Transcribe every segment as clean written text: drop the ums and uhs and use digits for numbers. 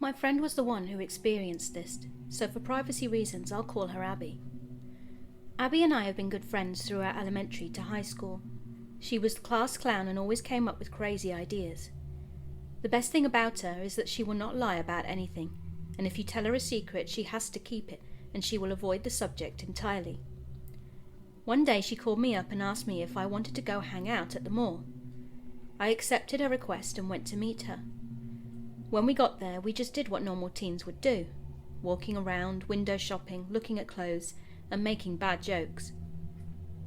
My friend was the one who experienced this, so for privacy reasons I'll call her Abby. Abby and I have been good friends throughout elementary to high school. She was the class clown and always came up with crazy ideas. The best thing about her is that she will not lie about anything, and if you tell her a secret she has to keep it, and she will avoid the subject entirely. One day she called me up and asked me if I wanted to go hang out at the mall. I accepted her request and went to meet her. When we got there, we just did what normal teens would do, walking around, window shopping, looking at clothes, and making bad jokes.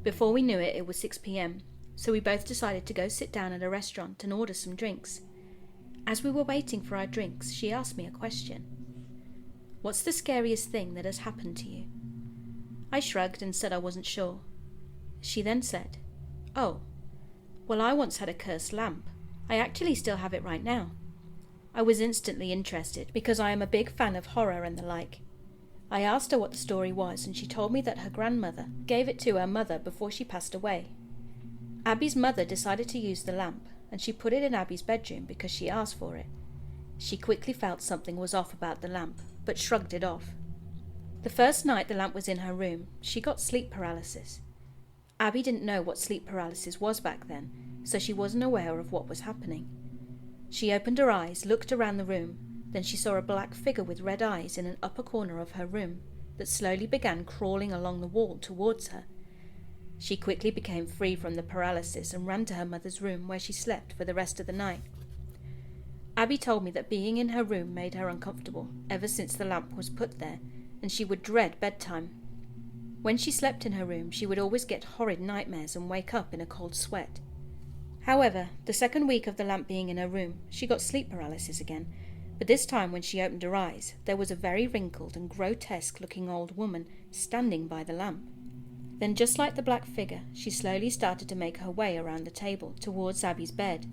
Before we knew it, it was 6 p.m, so we both decided to go sit down at a restaurant and order some drinks. As we were waiting for our drinks, she asked me a question. "What's the scariest thing that has happened to you?" I shrugged and said I wasn't sure. She then said, "Oh, well, I once had a cursed lamp. I actually still have it right now." I was instantly interested because I am a big fan of horror and the like. I asked her what the story was and she told me that her grandmother gave it to her mother before she passed away. Abby's mother decided to use the lamp and she put it in Abby's bedroom because she asked for it. She quickly felt something was off about the lamp, but shrugged it off. The first night the lamp was in her room, she got sleep paralysis. Abby didn't know what sleep paralysis was back then, so she wasn't aware of what was happening. She opened her eyes, looked around the room, then she saw a black figure with red eyes in an upper corner of her room that slowly began crawling along the wall towards her. She quickly became free from the paralysis and ran to her mother's room where she slept for the rest of the night. Abby told me that being in her room made her uncomfortable ever since the lamp was put there, and she would dread bedtime. When she slept in her room, she would always get horrid nightmares and wake up in a cold sweat. However, the second week of the lamp being in her room, she got sleep paralysis again, but this time when she opened her eyes, there was a very wrinkled and grotesque-looking old woman standing by the lamp. Then, just like the black figure, she slowly started to make her way around the table towards Abby's bed.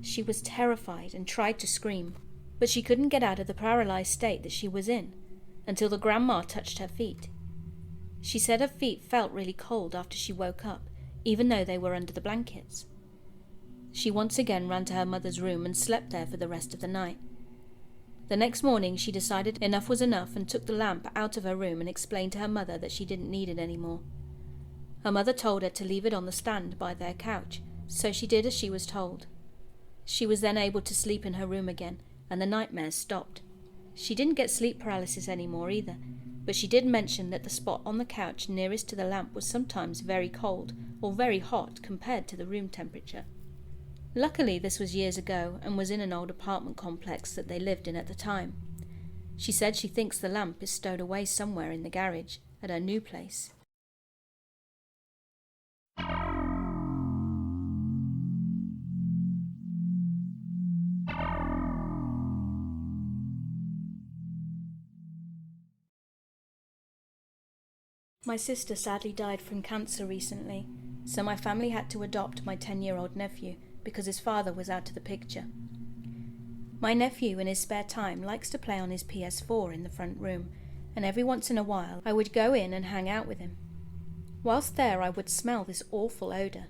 She was terrified and tried to scream, but she couldn't get out of the paralyzed state that she was in, until the grandma touched her feet. She said her feet felt really cold after she woke up, even though they were under the blankets. She once again ran to her mother's room and slept there for the rest of the night. The next morning she decided enough was enough and took the lamp out of her room and explained to her mother that she didn't need it anymore. Her mother told her to leave it on the stand by their couch, so she did as she was told. She was then able to sleep in her room again, and the nightmares stopped. She didn't get sleep paralysis anymore either, but she did mention that the spot on the couch nearest to the lamp was sometimes very cold or very hot compared to the room temperature. Luckily, this was years ago and was in an old apartment complex that they lived in at the time. She said she thinks the lamp is stowed away somewhere in the garage at her new place. My sister sadly died from cancer recently, so my family had to adopt my 10-year-old nephew because his father was out of the picture. My nephew in his spare time likes to play on his PS4 in the front room, and every once in a while I would go in and hang out with him. Whilst there I would smell this awful odour.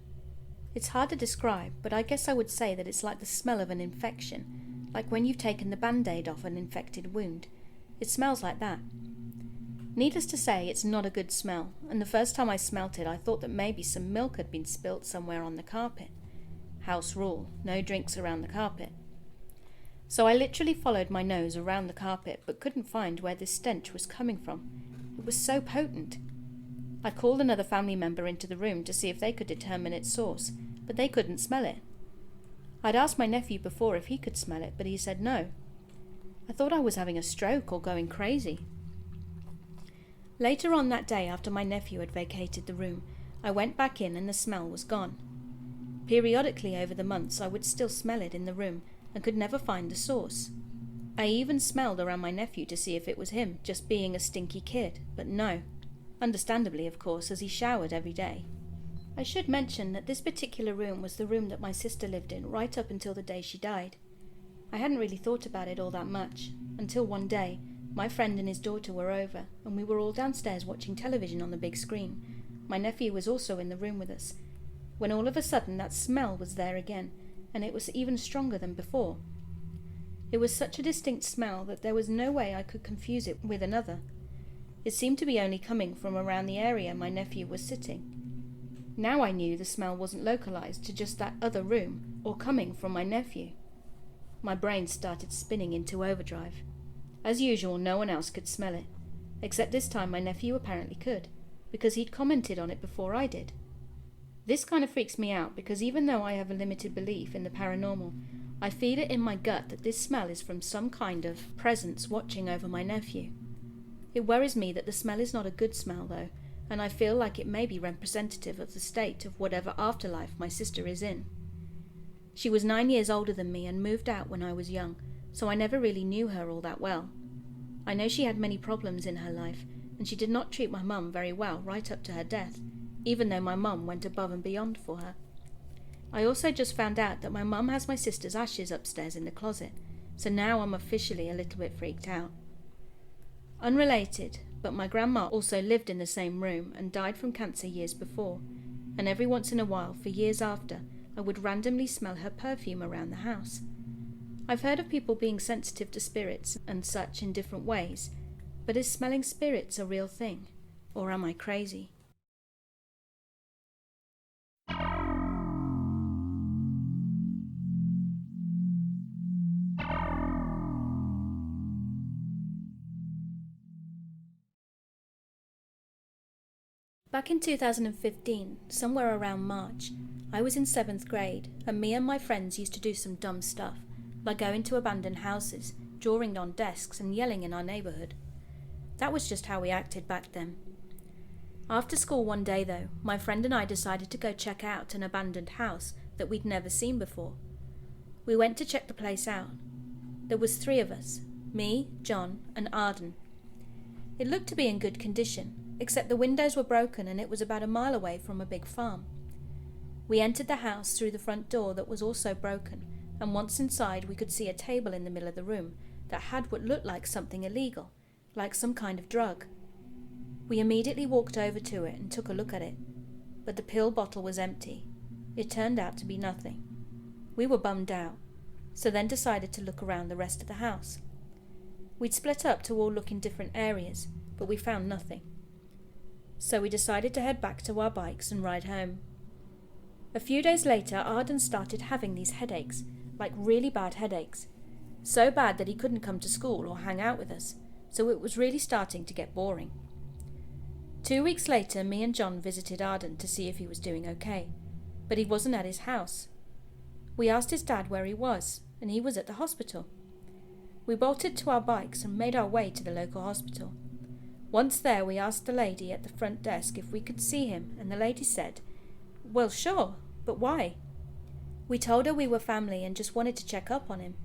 It's hard to describe, but I guess I would say that it's like the smell of an infection, like when you've taken the band-aid off an infected wound. It smells like that. Needless to say, it's not a good smell, and the first time I smelt it I thought that maybe some milk had been spilt somewhere on the carpet. House rule, no drinks around the carpet. So I literally followed my nose around the carpet but couldn't find where this stench was coming from. It was so potent. I called another family member into the room to see if they could determine its source, but they couldn't smell it. I'd asked my nephew before if he could smell it, but he said no. I thought I was having a stroke or going crazy. Later on that day, after my nephew had vacated the room, I went back in and the smell was gone. Periodically over the months I would still smell it in the room and could never find the source. I even smelled around my nephew to see if it was him just being a stinky kid, but no. Understandably, of course, as he showered every day. I should mention that this particular room was the room that my sister lived in right up until the day she died. I hadn't really thought about it all that much, until one day my friend and his daughter were over, and we were all downstairs watching television on the big screen. My nephew was also in the room with us, when all of a sudden that smell was there again, and it was even stronger than before. It was such a distinct smell that there was no way I could confuse it with another. It seemed to be only coming from around the area my nephew was sitting. Now I knew the smell wasn't localized to just that other room or coming from my nephew. My brain started spinning into overdrive. As usual, no one else could smell it, except this time my nephew apparently could, because he'd commented on it before I did. This kind of freaks me out because even though I have a limited belief in the paranormal, I feel it in my gut that this smell is from some kind of presence watching over my nephew. It worries me that the smell is not a good smell though, and I feel like it may be representative of the state of whatever afterlife my sister is in. She was 9 years older than me and moved out when I was young, so I never really knew her all that well. I know she had many problems in her life, and she did not treat my mum very well right up to her death, even though my mum went above and beyond for her. I also just found out that my mum has my sister's ashes upstairs in the closet, so now I'm officially a little bit freaked out. Unrelated, but my grandma also lived in the same room and died from cancer years before, and every once in a while, for years after, I would randomly smell her perfume around the house. I've heard of people being sensitive to spirits and such in different ways, but is smelling spirits a real thing, or am I crazy? Back in 2015, somewhere around March, I was in 7th grade, and me and my friends used to do some dumb stuff, like going to abandoned houses, drawing on desks and yelling in our neighbourhood. That was just how we acted back then. After school one day though, my friend and I decided to go check out an abandoned house that we'd never seen before. We went to check the place out. There was 3 of us, me, John and Arden. It looked to be in good condition, except the windows were broken and it was about a mile away from a big farm. We entered the house through the front door that was also broken, and once inside we could see a table in the middle of the room that had what looked like something illegal, like some kind of drug. We immediately walked over to it and took a look at it, but the pill bottle was empty. It turned out to be nothing. We were bummed out, so then decided to look around the rest of the house. We'd split up to all look in different areas, but we found nothing. So we decided to head back to our bikes and ride home. A few days later, Arden started having these headaches, like really bad headaches. So bad that he couldn't come to school or hang out with us, so it was really starting to get boring. 2 weeks later, me and John visited Arden to see if he was doing okay, but he wasn't at his house. We asked his dad where he was, and he was at the hospital. We bolted to our bikes and made our way to the local hospital. Once there, we asked the lady at the front desk if we could see him, and the lady said, "Well, sure, but why?" We told her we were family and just wanted to check up on him.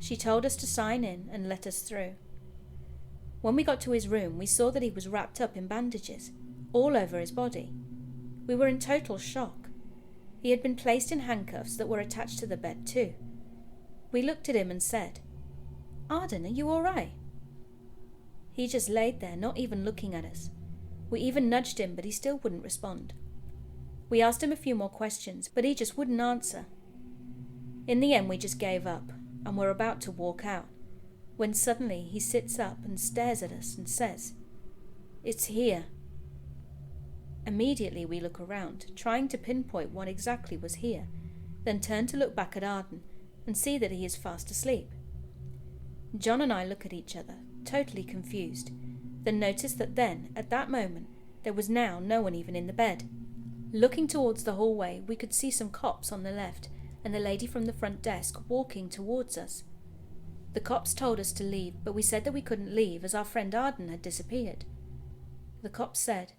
She told us to sign in and let us through. When we got to his room, we saw that he was wrapped up in bandages, all over his body. We were in total shock. He had been placed in handcuffs that were attached to the bed too. We looked at him and said, "Arden, are you all right?" He just laid there, not even looking at us. We even nudged him, but he still wouldn't respond. We asked him a few more questions, but he just wouldn't answer. In the end, we just gave up, and were about to walk out, when suddenly he sits up and stares at us and says, "It's here." Immediately we look around, trying to pinpoint what exactly was here, then turn to look back at Arden and see that he is fast asleep. John and I look at each other, totally confused, then notice that then, at that moment, there was now no one even in the bed. Looking towards the hallway, we could see some cops on the left and the lady from the front desk walking towards us. The cops told us to leave, but we said that we couldn't leave as our friend Arden had disappeared. The cops said,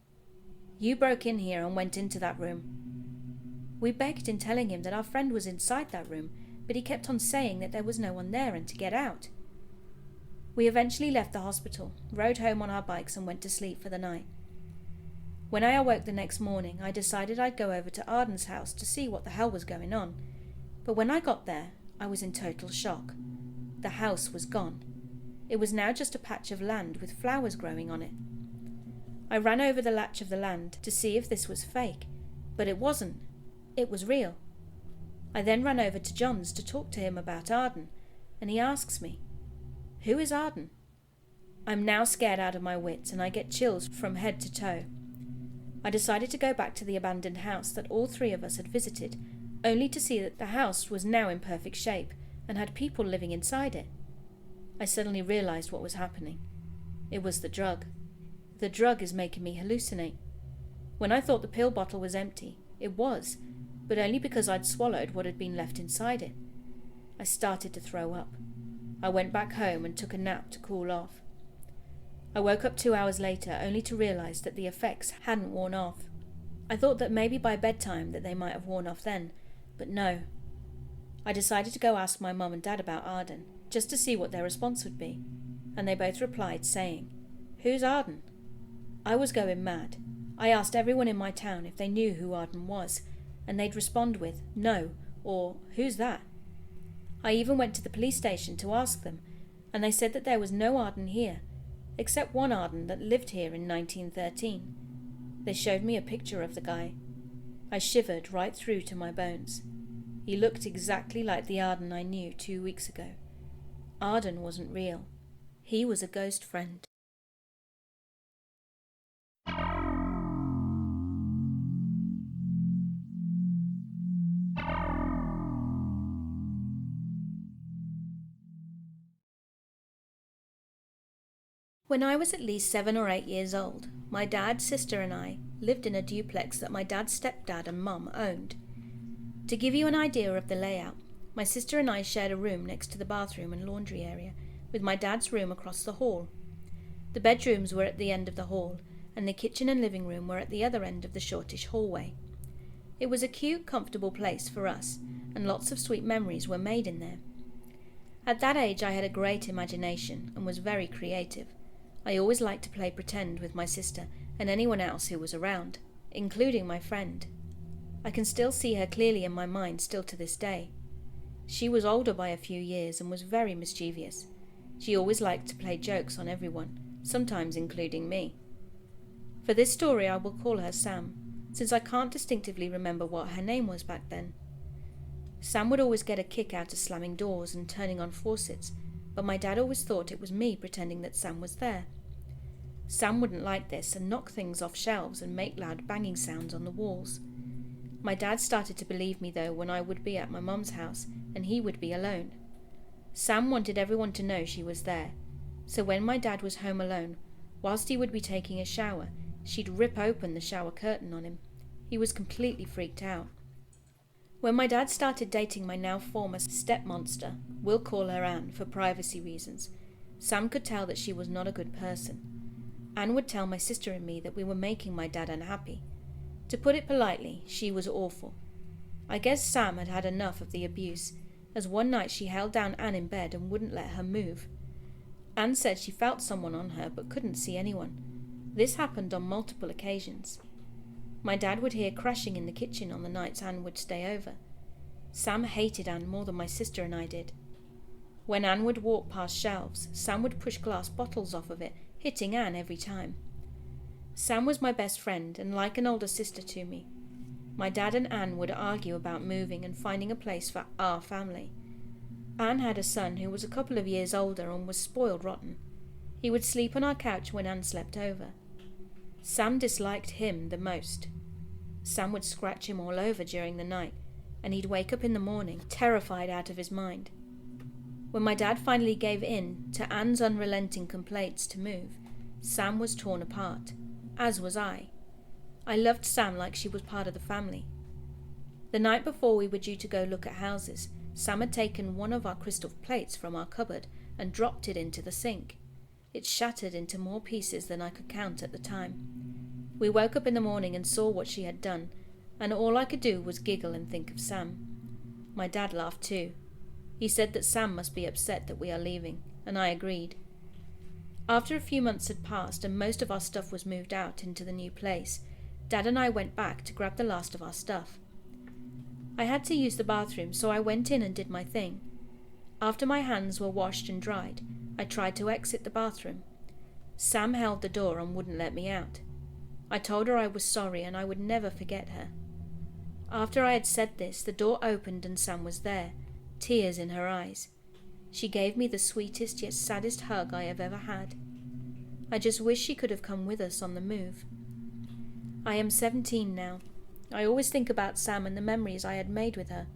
"You broke in here and went into that room." We begged in telling him that our friend was inside that room, but he kept on saying that there was no one there and to get out. We eventually left the hospital, rode home on our bikes and went to sleep for the night. When I awoke the next morning, I decided I'd go over to Arden's house to see what the hell was going on. But when I got there, I was in total shock. The house was gone. It was now just a patch of land with flowers growing on it. I ran over the latch of the land to see if this was fake, but it wasn't. It was real. I then ran over to John's to talk to him about Arden, and he asks me, "Who is Arden?" I'm now scared out of my wits, and I get chills from head to toe. I decided to go back to the abandoned house that all three of us had visited, only to see that the house was now in perfect shape and had people living inside it. I suddenly realized what was happening. It was the drug. The drug is making me hallucinate. When I thought the pill bottle was empty, it was, but only because I'd swallowed what had been left inside it. I started to throw up. I went back home and took a nap to cool off. I woke up 2 hours later only to realize that the effects hadn't worn off. I thought that maybe by bedtime that they might have worn off then, but no. I decided to go ask my mum and dad about Arden, just to see what their response would be, and they both replied saying, "Who's Arden?" I was going mad. I asked everyone in my town if they knew who Arden was, and they'd respond with, "No," or "Who's that?" I even went to the police station to ask them, and they said that there was no Arden here, except one Arden that lived here in 1913. They showed me a picture of the guy. I shivered right through to my bones. He looked exactly like the Arden I knew 2 weeks ago. Arden wasn't real. He was a ghost friend. When I was at least 7 or 8 years old, my dad, sister and I lived in a duplex that my dad's stepdad and mum owned. To give you an idea of the layout, my sister and I shared a room next to the bathroom and laundry area, with my dad's room across the hall. The bedrooms were at the end of the hall, and the kitchen and living room were at the other end of the shortish hallway. It was a cute, comfortable place for us, and lots of sweet memories were made in there. At that age I had a great imagination and was very creative. I always liked to play pretend with my sister and anyone else who was around, including my friend. I can still see her clearly in my mind still to this day. She was older by a few years and was very mischievous. She always liked to play jokes on everyone, sometimes including me. For this story I will call her Sam, since I can't distinctively remember what her name was back then. Sam would always get a kick out of slamming doors and turning on faucets, but my dad always thought it was me pretending that Sam was there. Sam wouldn't like this and knock things off shelves and make loud banging sounds on the walls. My dad started to believe me though when I would be at my mum's house and he would be alone. Sam wanted everyone to know she was there, so when my dad was home alone, whilst he would be taking a shower, she'd rip open the shower curtain on him. He was completely freaked out. When my dad started dating my now former stepmonster, we'll call her Anne for privacy reasons, Sam could tell that she was not a good person. Anne would tell my sister and me that we were making my dad unhappy. To put it politely, she was awful. I guess Sam had had enough of the abuse, as one night she held down Anne in bed and wouldn't let her move. Anne said she felt someone on her but couldn't see anyone. This happened on multiple occasions. My dad would hear crashing in the kitchen on the nights Anne would stay over. Sam hated Anne more than my sister and I did. When Anne would walk past shelves, Sam would push glass bottles off of it, hitting Anne every time. Sam was my best friend and like an older sister to me. My dad and Anne would argue about moving and finding a place for our family. Anne had a son who was a couple of years older and was spoiled rotten. He would sleep on our couch when Anne slept over. Sam disliked him the most. Sam would scratch him all over during the night, and he'd wake up in the morning, terrified out of his mind. When my dad finally gave in to Anne's unrelenting complaints to move, Sam was torn apart, as was I. I loved Sam like she was part of the family. The night before we were due to go look at houses, Sam had taken one of our crystal plates from our cupboard and dropped it into the sink. It shattered into more pieces than I could count at the time. We woke up in the morning and saw what she had done, and all I could do was giggle and think of Sam. My dad laughed too. He said that Sam must be upset that we are leaving, and I agreed. After a few months had passed and most of our stuff was moved out into the new place, Dad and I went back to grab the last of our stuff. I had to use the bathroom, so I went in and did my thing. After my hands were washed and dried, I tried to exit the bathroom. Sam held the door and wouldn't let me out. I told her I was sorry and I would never forget her. After I had said this, the door opened and Sam was there, tears in her eyes. She gave me the sweetest yet saddest hug I have ever had. I just wish she could have come with us on the move. I am 17 now. I always think about Sam and the memories I had made with her.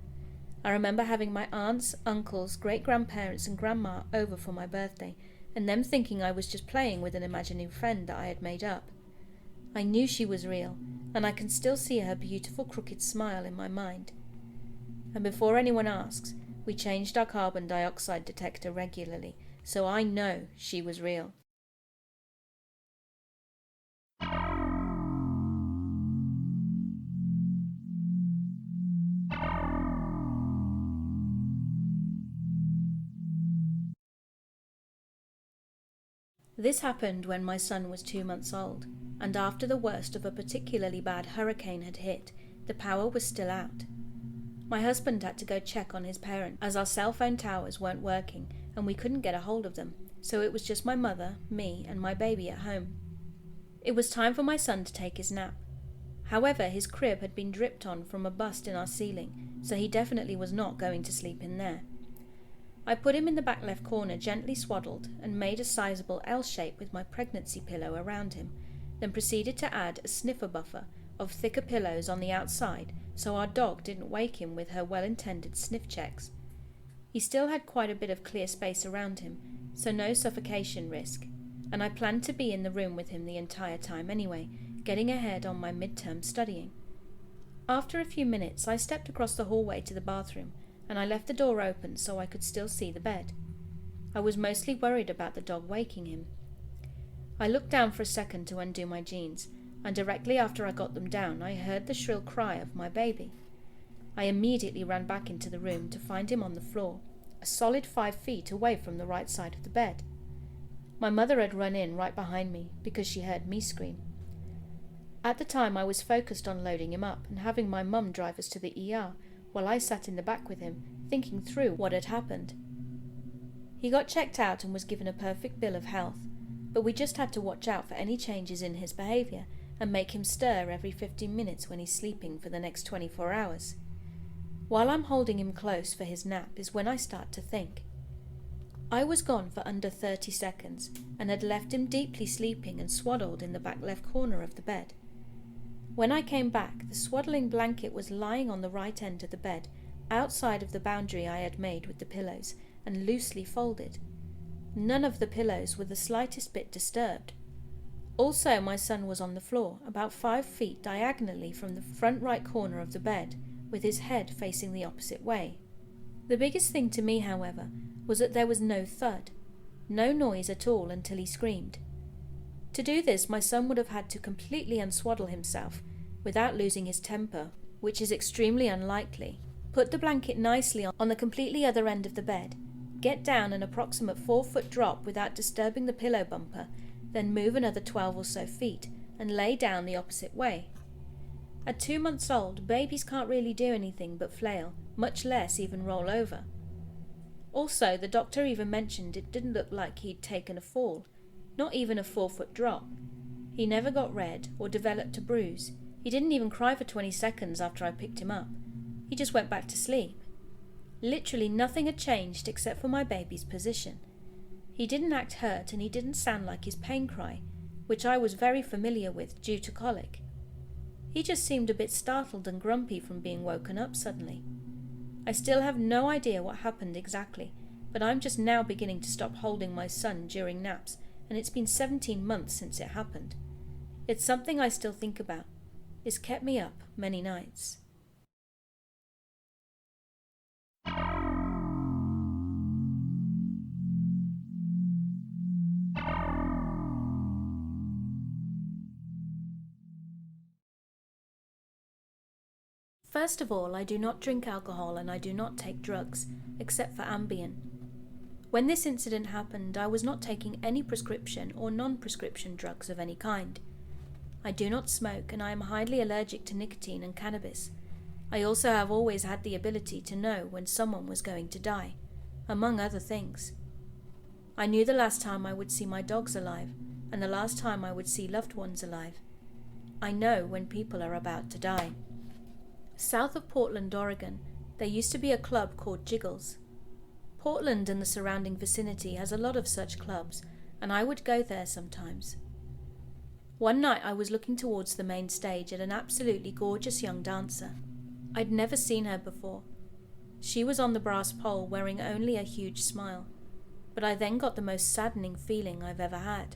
I remember having my aunts, uncles, great-grandparents and grandma over for my birthday, and them thinking I was just playing with an imaginary friend that I had made up. I knew she was real, and I can still see her beautiful crooked smile in my mind. And before anyone asks, we changed our carbon dioxide detector regularly, so I know she was real. This happened when my son was 2 months old, and after the worst of a particularly bad hurricane had hit, the power was still out. My husband had to go check on his parents, as our cell phone towers weren't working and we couldn't get a hold of them, so it was just my mother, me, and my baby at home. It was time for my son to take his nap. However, his crib had been dripped on from a bust in our ceiling, so he definitely was not going to sleep in there. I put him in the back left corner, gently swaddled, and made a sizable L shape with my pregnancy pillow around him, then proceeded to add a sniffer buffer of thicker pillows on the outside so our dog didn't wake him with her well-intended sniff checks. He still had quite a bit of clear space around him, so no suffocation risk, and I planned to be in the room with him the entire time anyway, getting ahead on my midterm studying. After a few minutes, I stepped across the hallway to the bathroom, and I left the door open so I could still see the bed. I was mostly worried about the dog waking him. I looked down for a second to undo my jeans, and directly after I got them down, I heard the shrill cry of my baby. I immediately ran back into the room to find him on the floor, a solid 5 feet away from the right side of the bed. My mother had run in right behind me because she heard me scream. At the time, I was focused on loading him up and having my mum drive us to the ER, while I sat in the back with him, thinking through what had happened. He got checked out and was given a perfect bill of health, but we just had to watch out for any changes in his behaviour and make him stir every 15 minutes when he's sleeping for the next 24 hours. While I'm holding him close for his nap is when I start to think. I was gone for under 30 seconds and had left him deeply sleeping and swaddled in the back left corner of the bed. When I came back, the swaddling blanket was lying on the right end of the bed, outside of the boundary I had made with the pillows, and loosely folded. None of the pillows were the slightest bit disturbed. Also, my son was on the floor, about 5 feet diagonally from the front right corner of the bed, with his head facing the opposite way. The biggest thing to me, however, was that there was no thud, no noise at all until he screamed. To do this, my son would have had to completely unswaddle himself, without losing his temper, which is extremely unlikely, put the blanket nicely on the completely other end of the bed, get down an approximate 4-foot drop without disturbing the pillow bumper, then move another 12 or so feet, and lay down the opposite way. At 2 months old, babies can't really do anything but flail, much less even roll over. Also, the doctor even mentioned it didn't look like he'd taken a fall, not even a 4-foot drop. He never got red or developed a bruise. He didn't even cry for 20 seconds after I picked him up. He just went back to sleep. Literally nothing had changed except for my baby's position. He didn't act hurt and he didn't sound like his pain cry, which I was very familiar with due to colic. He just seemed a bit startled and grumpy from being woken up suddenly. I still have no idea what happened exactly, but I'm just now beginning to stop holding my son during naps, and it's been 17 months since it happened. It's something I still think about. It's kept me up many nights. First of all, I do not drink alcohol and I do not take drugs, except for Ambien. When this incident happened, I was not taking any prescription or non-prescription drugs of any kind. I do not smoke and I am highly allergic to nicotine and cannabis. I also have always had the ability to know when someone was going to die, among other things. I knew the last time I would see my dogs alive and the last time I would see loved ones alive. I know when people are about to die. South of Portland, Oregon, there used to be a club called Jiggles. Portland and the surrounding vicinity has a lot of such clubs, and I would go there sometimes. One night I was looking towards the main stage at an absolutely gorgeous young dancer. I'd never seen her before. She was on the brass pole wearing only a huge smile, but I then got the most saddening feeling I've ever had.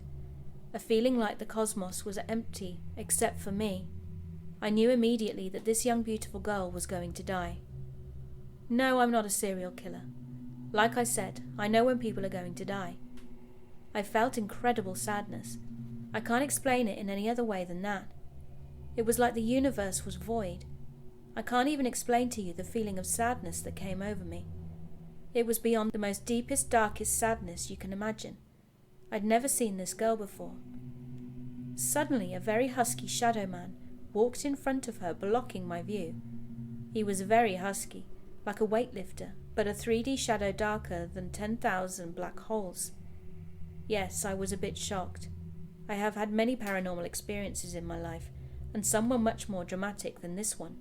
A feeling like the cosmos was empty except for me. I knew immediately that this young beautiful girl was going to die. No, I'm not a serial killer. Like I said, I know when people are going to die. I felt incredible sadness. I can't explain it in any other way than that. It was like the universe was void. I can't even explain to you the feeling of sadness that came over me. It was beyond the most deepest, darkest sadness you can imagine. I'd never seen this girl before. Suddenly, a very husky shadow man walked in front of her, blocking my view. He was very husky, like a weightlifter, but a 3D shadow darker than 10,000 black holes. Yes, I was a bit shocked. I have had many paranormal experiences in my life, and some were much more dramatic than this one.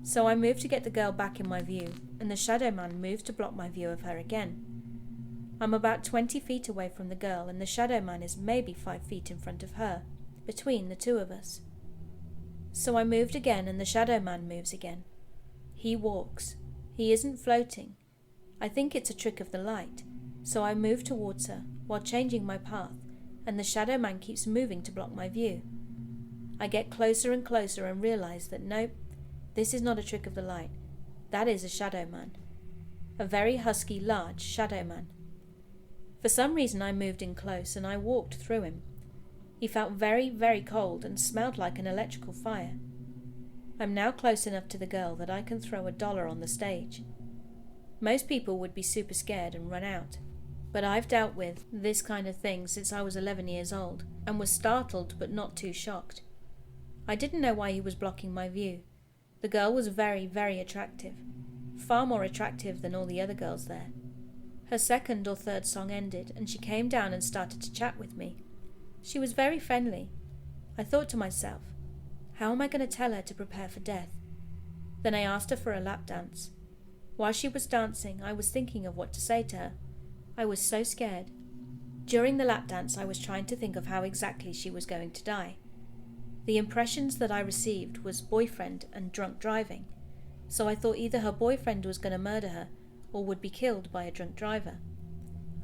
So I moved to get the girl back in my view, and the shadow man moved to block my view of her again. I'm about 20 feet away from the girl, and the shadow man is maybe 5 feet in front of her, between the two of us. So I moved again, and the shadow man moves again. He walks. He isn't floating. I think it's a trick of the light, so I move towards her while changing my path, and the shadow man keeps moving to block my view. I get closer and closer and realize that nope, this is not a trick of the light. That is a shadow man. A very husky, large shadow man. For some reason I moved in close and I walked through him. He felt very, very cold and smelled like an electrical fire. I'm now close enough to the girl that I can throw $1 on the stage. Most people would be super scared and run out, but I've dealt with this kind of thing since I was 11 years old and was startled but not too shocked. I didn't know why he was blocking my view. The girl was very, very attractive, far more attractive than all the other girls there. Her second or third song ended and she came down and started to chat with me. She was very friendly. I thought to myself, how am I going to tell her to prepare for death? Then I asked her for a lap dance. While she was dancing, I was thinking of what to say to her. I was so scared. During the lap dance, I was trying to think of how exactly she was going to die. The impressions that I received was boyfriend and drunk driving, so I thought either her boyfriend was going to murder her or would be killed by a drunk driver.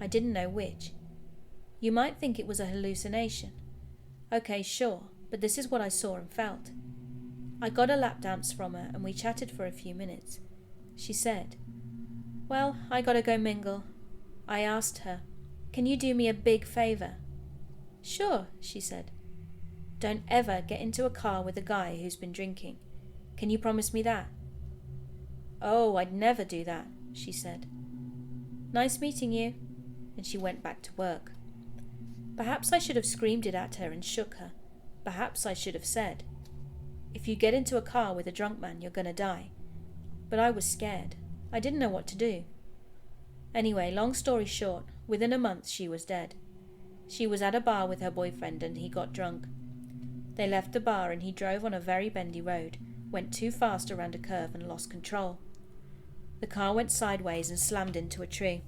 I didn't know which. You might think it was a hallucination. Okay, sure, but this is what I saw and felt. I got a lap dance from her and we chatted for a few minutes. She said, "Well, I gotta go mingle." I asked her, "Can you do me a big favor?" "Sure," she said. "Don't ever get into a car with a guy who's been drinking. Can you promise me that?" "Oh, I'd never do that," she said. "Nice meeting you." And she went back to work. Perhaps I should have screamed it at her and shook her. Perhaps I should have said, "If you get into a car with a drunk man, you're gonna die." But I was scared. I didn't know what to do. Anyway, long story short, within a month she was dead. She was at a bar with her boyfriend and he got drunk. They left the bar and he drove on a very bendy road, went too fast around a curve and lost control. The car went sideways and slammed into a tree.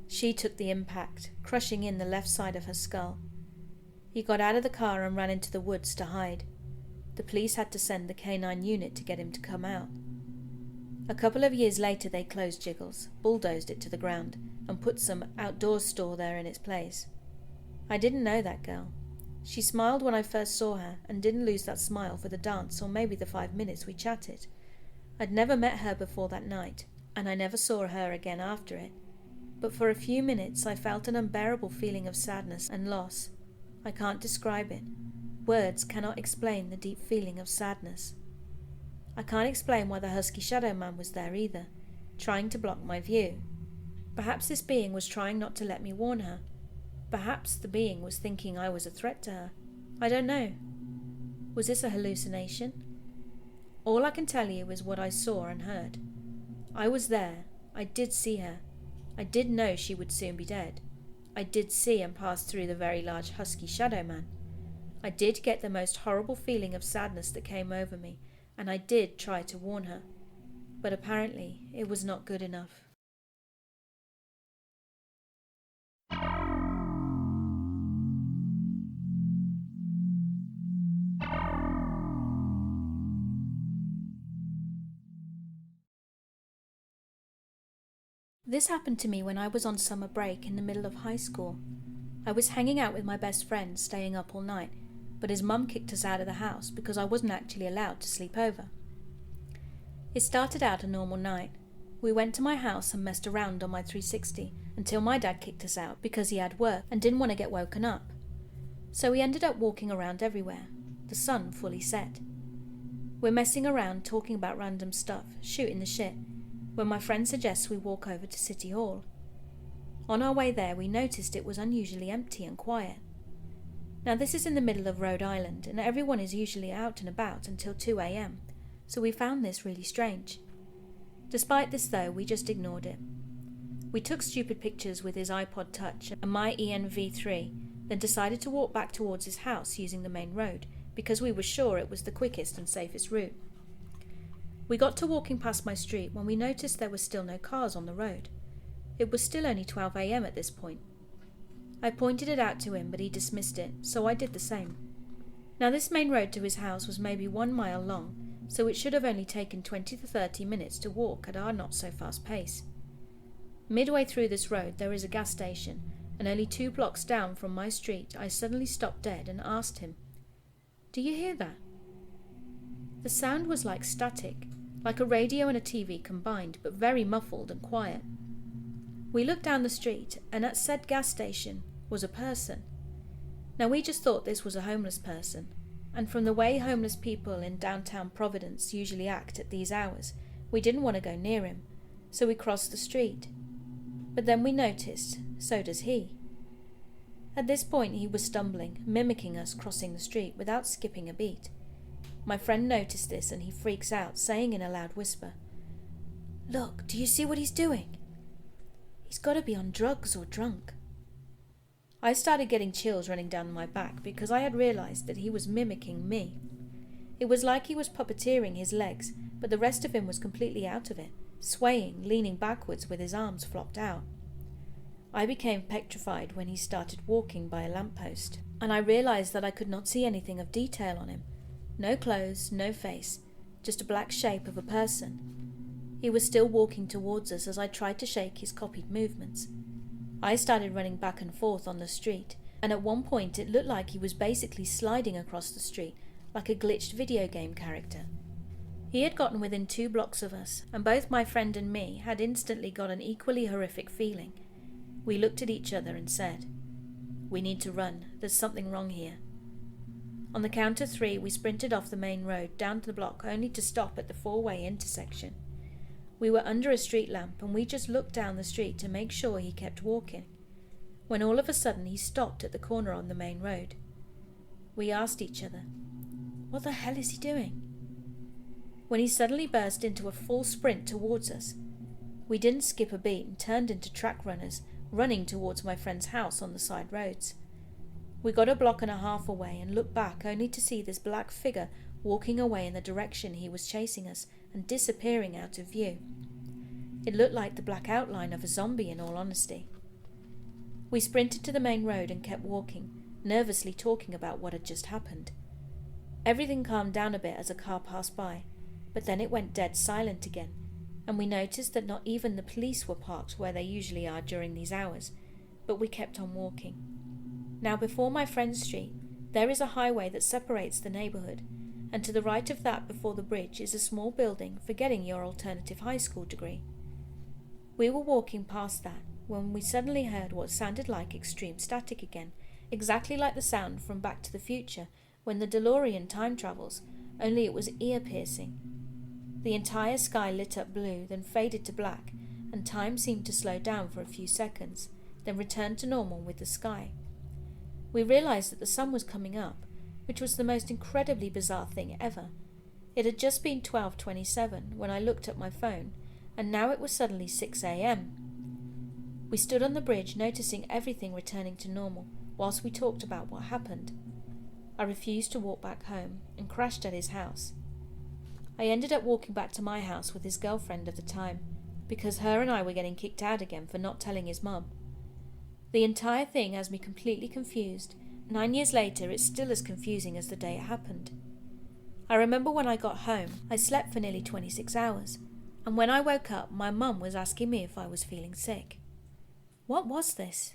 She took the impact, crushing in the left side of her skull. He got out of the car and ran into the woods to hide. The police had to send the canine unit to get him to come out. A couple of years later they closed Jiggles, bulldozed it to the ground, and put some outdoor store there in its place. I didn't know that girl. She smiled when I first saw her and didn't lose that smile for the dance or maybe the 5 minutes we chatted. I'd never met her before that night, and I never saw her again after it. But for a few minutes I felt an unbearable feeling of sadness and loss. I can't describe it. Words cannot explain the deep feeling of sadness. I can't explain why the husky shadow man was there either, trying to block my view. Perhaps this being was trying not to let me warn her. Perhaps the being was thinking I was a threat to her. I don't know. Was this a hallucination? All I can tell you is what I saw and heard. I was there. I did see her. I did know she would soon be dead. I did see and pass through the very large husky shadow man. I did get the most horrible feeling of sadness that came over me, and I did try to warn her. But apparently it was not good enough. This happened to me when I was on summer break in the middle of high school. I was hanging out with my best friend, staying up all night, but his mum kicked us out of the house because I wasn't actually allowed to sleep over. It started out a normal night. We went to my house and messed around on my 360 until my dad kicked us out because he had work and didn't want to get woken up. So we ended up walking around everywhere, the sun fully set. We're messing around, talking about random stuff, shooting the shit, when my friend suggests we walk over to City Hall. On our way there, we noticed it was unusually empty and quiet. Now this is in the middle of Rhode Island, and everyone is usually out and about until 2 a.m, so we found this really strange. Despite this though, we just ignored it. We took stupid pictures with his iPod Touch and my ENV3, then decided to walk back towards his house using the main road, because we were sure it was the quickest and safest route. We got to walking past my street when we noticed there were still no cars on the road. It was still only 12 a.m. at this point. I pointed it out to him, but he dismissed it, so I did the same. Now this main road to his house was maybe 1 mile long, so it should have only taken 20 to 30 minutes to walk at our not-so-fast pace. Midway through this road there is a gas station, and only 2 blocks down from my street I suddenly stopped dead and asked him, "Do you hear that?" The sound was like static, like a radio and a TV combined, but very muffled and quiet. We looked down the street, and at said gas station was a person. Now we just thought this was a homeless person, and from the way homeless people in downtown Providence usually act at these hours, we didn't want to go near him, so we crossed the street. But then we noticed, so does he. At this point he was stumbling, mimicking us crossing the street without skipping a beat. My friend noticed this and he freaks out, saying in a loud whisper, "Look, do you see what he's doing? He's got to be on drugs or drunk." I started getting chills running down my back because I had realized that he was mimicking me. It was like he was puppeteering his legs, but the rest of him was completely out of it, swaying, leaning backwards with his arms flopped out. I became petrified when he started walking by a lamppost, and I realized that I could not see anything of detail on him. No clothes, no face, just a black shape of a person. He was still walking towards us as I tried to shake his copied movements. I started running back and forth on the street, and at one point it looked like he was basically sliding across the street like a glitched video game character. He had gotten within 2 blocks of us, and both my friend and me had instantly got an equally horrific feeling. We looked at each other and said, "We need to run, there's something wrong here." On the count of 3, we sprinted off the main road down to the block only to stop at the 4-way intersection. We were under a street lamp and we just looked down the street to make sure he kept walking, when all of a sudden he stopped at the corner on the main road. We asked each other, "What the hell is he doing?" When he suddenly burst into a full sprint towards us. We didn't skip a beat and turned into track runners, running towards my friend's house on the side roads. We got 1.5 blocks away and looked back only to see this black figure walking away in the direction he was chasing us and disappearing out of view. It looked like the black outline of a zombie in all honesty. We sprinted to the main road and kept walking, nervously talking about what had just happened. Everything calmed down a bit as a car passed by, but then it went dead silent again, and we noticed that not even the police were parked where they usually are during these hours, but we kept on walking. Now before my friend's street, there is a highway that separates the neighbourhood, and to the right of that before the bridge is a small building for getting your alternative high school degree. We were walking past that when we suddenly heard what sounded like extreme static again, exactly like the sound from Back to the Future when the DeLorean time travels, only it was ear-piercing. The entire sky lit up blue, then faded to black, and time seemed to slow down for a few seconds, then returned to normal with the sky. We realized that the sun was coming up, which was the most incredibly bizarre thing ever. It had just been 12:27 when I looked at my phone, and now it was suddenly 6 a.m. We stood on the bridge noticing everything returning to normal whilst we talked about what happened. I refused to walk back home and crashed at his house. I ended up walking back to my house with his girlfriend at the time, because her and I were getting kicked out again for not telling his mum. The entire thing has me completely confused. 9 years later, it's still as confusing as the day it happened. I remember when I got home, I slept for nearly 26 hours. and when I woke up, my mum was asking me if I was feeling sick. What was this?